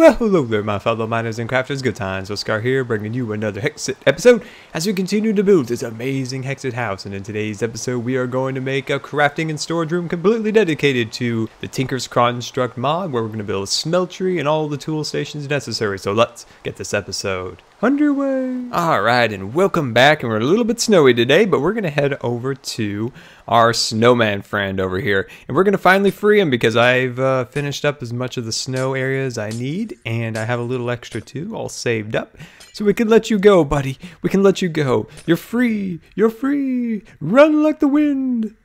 Well, hello there, my fellow miners and crafters. Good times with Scar here, bringing you another Hexxit episode as we continue to build this amazing Hexxit house. And in today's episode, we are going to make a crafting and storage room completely dedicated to the Tinker's Construct mod, where we're going to build a smeltery and all the tool stations necessary. So let's get this episode underway. Alright, and welcome back. And we're a little bit snowy today, but we're going to head over to our snowman friend over here. And we're going to finally free him because I've finished up as much of the snow area as I need. And I have a little extra too, all saved up. So we can let you go, buddy. We can let you go. You're free. You're free. Run like the wind.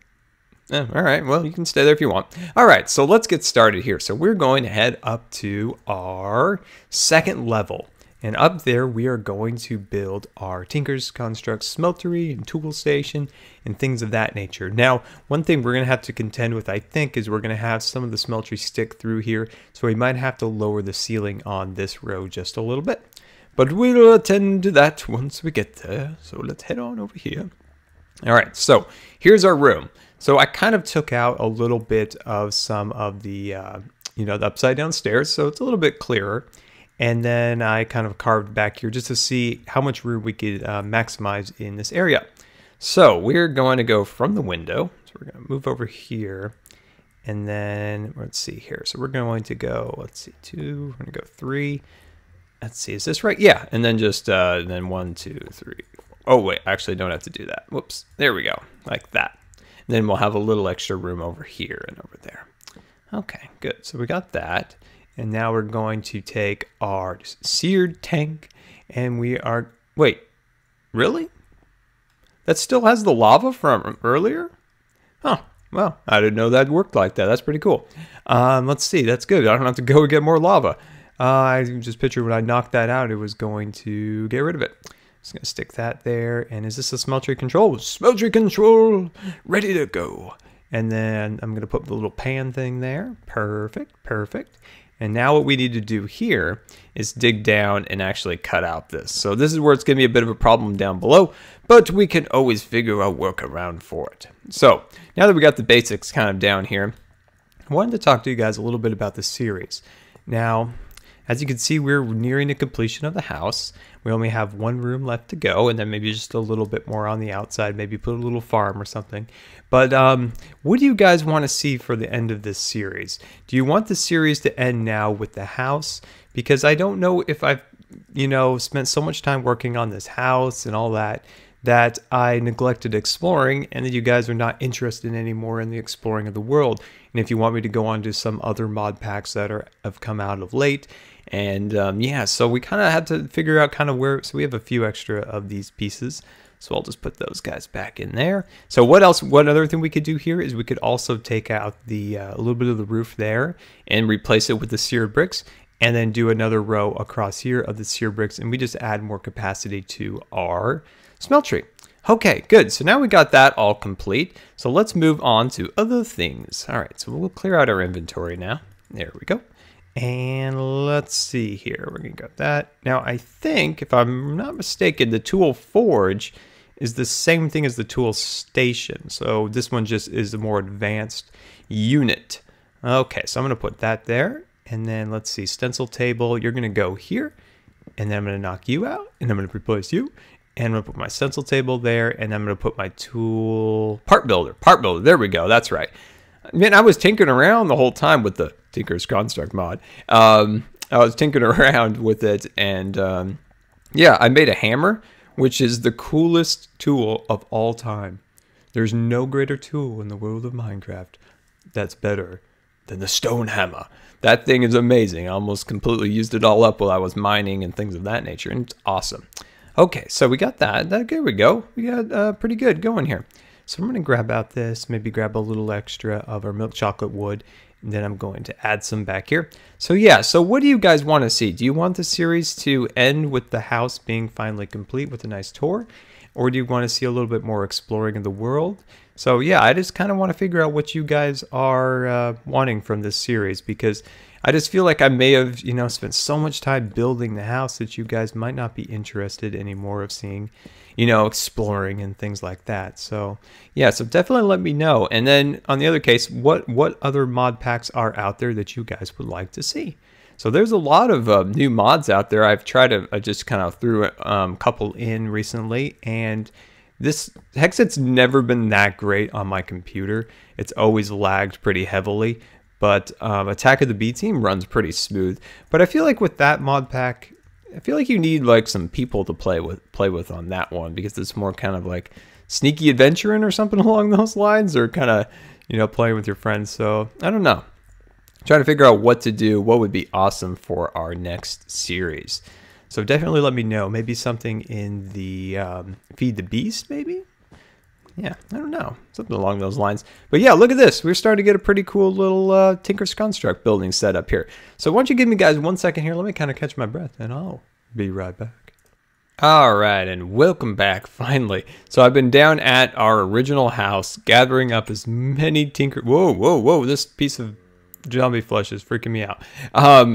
Alright, well, you can stay there if you want. Alright, so let's get started here. So we're going to head up to our second level. And up there, we are going to build our Tinker's Construct smeltery and tool station and things of that nature. Now, one thing we're going to have to contend with, I think, is we're going to have some of the smeltery stick through here. So we might have to lower the ceiling on this row just a little bit. But we'll attend to that once we get there. So let's head on over here. All right, so here's our room. So I kind of took out a little bit of some of the, the upside down stairs. So it's a little bit clearer. And then I kind of carved back here just to see how much room we could maximize in this area. So we're going to go from the window. So we're going to move over here. And then let's see here. So we're going to go, let's see, 2, we're going to go 3. Let's see, is this right? Yeah. And then just, then 1, 2, 3. Oh, wait, I actually don't have to do that. Whoops. There we go. Like that. And then we'll have a little extra room over here and over there. Okay, good. So we got that. And now we're going to take our seared tank and we are, wait, really? That still has the lava from earlier? Huh, well, I didn't know that worked like that. That's pretty cool. Let's see, that's good. I don't have to go get more lava. I just pictured when I knocked that out, it was going to get rid of it. Just gonna stick that there. And is this a smeltery control? Smeltery control, ready to go. And then I'm gonna put the little pan thing there. Perfect, perfect. And now what we need to do here is dig down and actually cut out this. So this is where it's going to be a bit of a problem down below, but we can always figure out a workaround for it. So now that we got the basics kind of down here, I wanted to talk to you guys a little bit about the series. Now, as you can see, we're nearing the completion of the house. We only have one room left to go, and then maybe just a little bit more on the outside, maybe put a little farm or something. But what do you guys want to see for the end of this series? Do you want the series to end now with the house? Because I don't know if I've, spent so much time working on this house and all that, that I neglected exploring, and that you guys are not interested anymore in the exploring of the world. And if you want me to go on to some other mod packs that have come out of late. And yeah, so we kind of had to figure out kind of where, so we have a few extra of these pieces. So I'll just put those guys back in there. So what else, what other thing we could do here is we could also take out the a little bit of the roof there and replace it with the seared bricks. And then do another row across here of the seared bricks. And we just add more capacity to our smeltery. Okay, good. So now we got that all complete. So let's move on to other things. All right, so we'll clear out our inventory now. There we go. And let's see here. We're going to go that. Now, I think, if I'm not mistaken, the tool forge is the same thing as the tool station. So this one just is a more advanced unit. Okay, so I'm going to put that there. And then let's see, stencil table. You're going to go here. And then I'm going to knock you out. And I'm going to replace you. And I'm going to put my stencil table there. And I'm going to put my tool part builder. Part builder. There we go. That's right. Man, I was tinkering around the whole time with the Tinker's Construct mod. I was tinkering around with it, and yeah, I made a hammer, which is the coolest tool of all time. There's no greater tool in the world of Minecraft that's better than the stone hammer. That thing is amazing. I almost completely used it all up while I was mining and things of that nature, and it's awesome. Okay, so we got that. There we go. We got pretty good going here. So I'm going to grab out this, maybe grab a little extra of our milk chocolate wood, and then I'm going to add some back here. So yeah, so what do you guys want to see? Do you want the series to end with the house being finally complete with a nice tour? Or do you want to see a little bit more exploring of the world? So yeah, I just kind of want to figure out what you guys are wanting from this series, because I just feel like I may have, spent so much time building the house that you guys might not be interested anymore of seeing, exploring and things like that. So yeah, so definitely let me know. And then on the other case, what other mod packs are out there that you guys would like to see? So there's a lot of new mods out there. I've tried to, I just kind of threw a couple in recently, and this Hexxit's never been that great on my computer. It's always lagged pretty heavily, but Attack of the B Team runs pretty smooth. But I feel like with that mod pack, I feel like you need like some people to play with on that one, because it's more kind of like sneaky adventuring or something along those lines, or kind of, you know, playing with your friends. So I don't know. Trying to figure out what to do, what would be awesome for our next series. So definitely let me know. Maybe something in the Feed the Beast, maybe? Yeah, I don't know. Something along those lines. But yeah, look at this. We're starting to get a pretty cool little Tinker's Construct building set up here. So why don't you give me guys 1 second here. Let me kind of catch my breath, and I'll be right back. All right, and welcome back, finally. So I've been down at our original house, gathering up as many Tinker... Whoa, whoa, whoa, this piece of zombie flesh is freaking me out.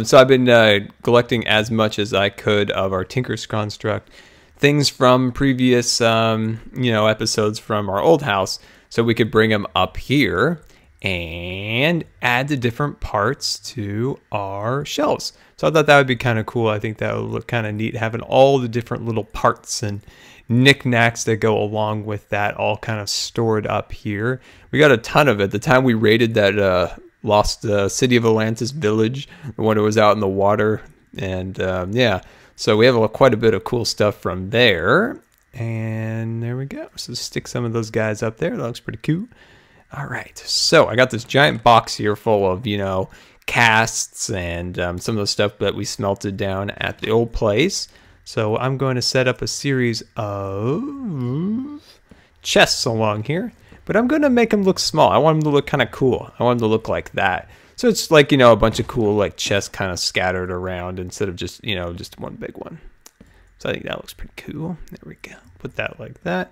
So I've been collecting as much as I could of our Tinker's Construct, things from previous, you know, episodes from our old house, so we could bring them up here and add the different parts to our shelves. So I thought that would be kind of cool. I think that would look kind of neat, having all the different little parts and knickknacks that go along with that all kind of stored up here. We got a ton of it. The time we raided that lost City of Atlantis village, the one that was out in the water, and yeah, so we have quite a bit of cool stuff from there. And there we go. So stick some of those guys up there. That looks pretty cool. All right, so I got this giant box here full of, you know, casts and some of the stuff that we smelted down at the old place. So I'm going to set up a series of chests along here, but I'm going to make them look small. I want them to look kind of cool. I want them to look like that. So it's like, you know, a bunch of cool like chests kind of scattered around instead of just, you know, just one big one. So I think that looks pretty cool. There we go. Put that like that.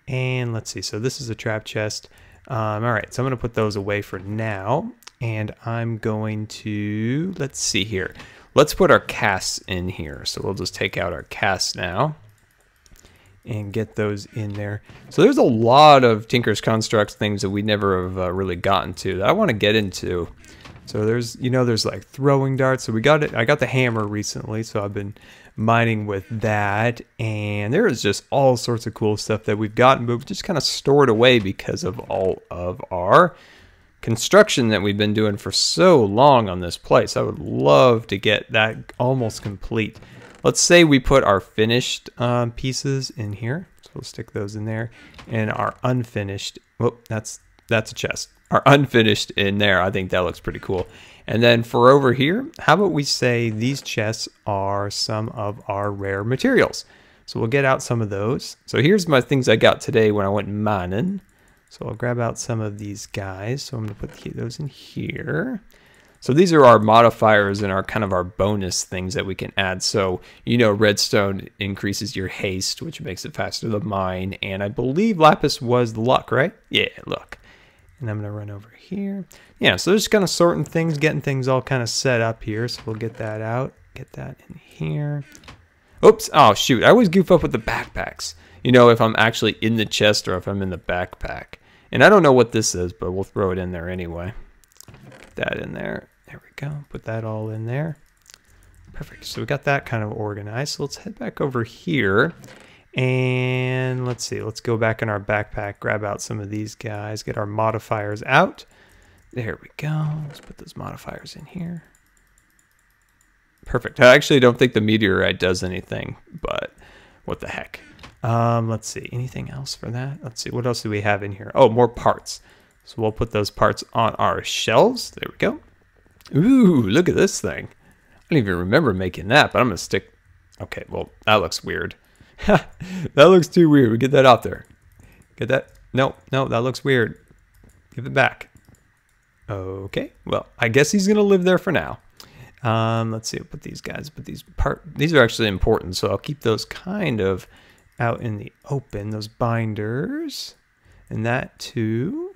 And let's see. So this is a trap chest. All right. So I'm going to put those away for now. And I'm going to, let's see here. Let's put our casts in here. So we'll just take out our casts now and get those in there. So there's a lot of Tinker's Constructs things that we never have really gotten to that I want to get into. So there's, you know, there's like throwing darts. So we got it. I got the hammer recently, so I've been mining with that. And there is just all sorts of cool stuff that we've gotten, but we've just kind of stored away because of all of our construction that we've been doing for so long on this place. I would love to get that almost complete. Let's say we put our finished pieces in here. So we'll stick those in there. And our unfinished, whoop, that's a chest. Our unfinished in there. I think that looks pretty cool. And then for over here, how about we say these chests are some of our rare materials. So we'll get out some of those. So here's my things I got today when I went mining. So I'll grab out some of these guys. So I'm going to put those in here. So these are our modifiers and our kind of our bonus things that we can add. So, you know, redstone increases your haste, which makes it faster to mine. And I believe lapis was the luck, right? Yeah, luck. And I'm going to run over here. Yeah, so just kind of sorting things, getting things all kind of set up here. So we'll get that out, get that in here. Oops, oh shoot, I always goof up with the backpacks. You know, if I'm actually in the chest or if I'm in the backpack. And I don't know what this is, but we'll throw it in there anyway. Put that in there. There we go. Put that all in there. Perfect. So we got that kind of organized. So let's head back over here. And let's see. Let's go back in our backpack, grab out some of these guys, get our modifiers out. There we go. Let's put those modifiers in here. Perfect. I actually don't think the meteorite does anything, but what the heck. Let's see. Anything else for that? Let's see. What else do we have in here? Oh, more parts. So we'll put those parts on our shelves. There we go. Ooh, look at this thing. I don't even remember making that, but I'm going to stick. Okay, well, that looks weird. That looks too weird. We get that out there. Get that? No, no, that looks weird. Give it back. Okay, well, I guess he's going to live there for now. Let's see. I'll put these guys, these are actually important, so I'll keep those kind of out in the open, those binders, and that too.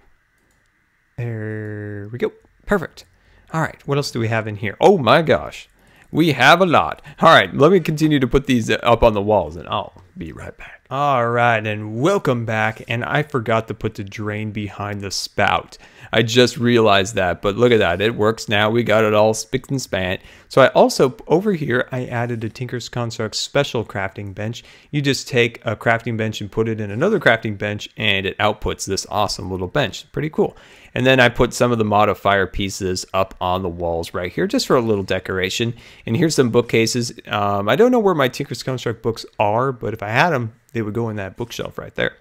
There we go. Perfect. All right, what else do we have in here? Oh my gosh, we have a lot. All right, let me continue to put these up on the walls, and I'll be right back. All right, and welcome back. And I forgot to put the drain behind the spout. I just realized that, but look at that. It works now. We got it all spick and span. So I also, over here, I added a Tinker's Construct special crafting bench. You just take a crafting bench and put it in another crafting bench, and it outputs this awesome little bench. Pretty cool. And then I put some of the modifier pieces up on the walls right here, just for a little decoration. And here's some bookcases. I don't know where my Tinker's Construct books are, but if I had them, they would go in that bookshelf right there.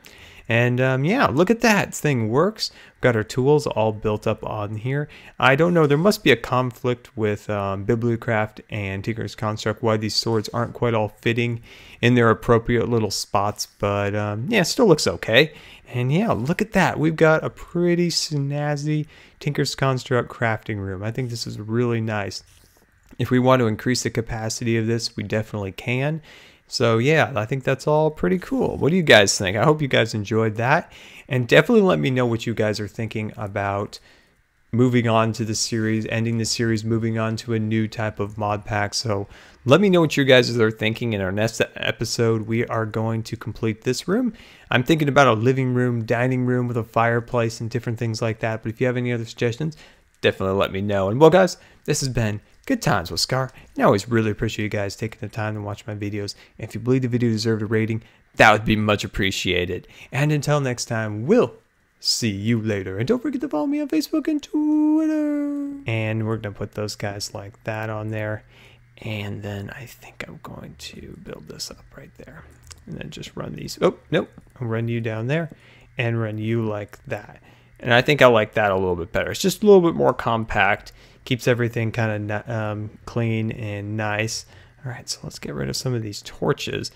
And yeah, look at that. This thing works. We've got our tools all built up on here. I don't know. There must be a conflict with Bibliocraft and Tinker's Construct why these swords aren't quite all fitting in their appropriate little spots. But yeah, it still looks okay. And yeah, look at that. We've got a pretty snazzy Tinker's Construct crafting room. I think this is really nice. If we want to increase the capacity of this, we definitely can. So yeah, I think that's all pretty cool. What do you guys think? I hope you guys enjoyed that. And definitely let me know what you guys are thinking about moving on to the series, ending the series, moving on to a new type of mod pack. So let me know what you guys are thinking. In our next episode, we are going to complete this room. I'm thinking about a living room, dining room with a fireplace and different things like that. But if you have any other suggestions, definitely let me know. And well, guys, this has been Good Times with Scar. And I always really appreciate you guys taking the time to watch my videos. And if you believe the video deserved a rating, that would be much appreciated. And until next time, we'll see you later. And don't forget to follow me on Facebook and Twitter. And we're going to put those guys like that on there. And then I think I'm going to build this up right there. And then just run these. Oh, nope. I'll run you down there and run you like that. And I think I like that a little bit better. It's just a little bit more compact. Keeps everything kind of clean and nice. All right, so let's get rid of some of these torches.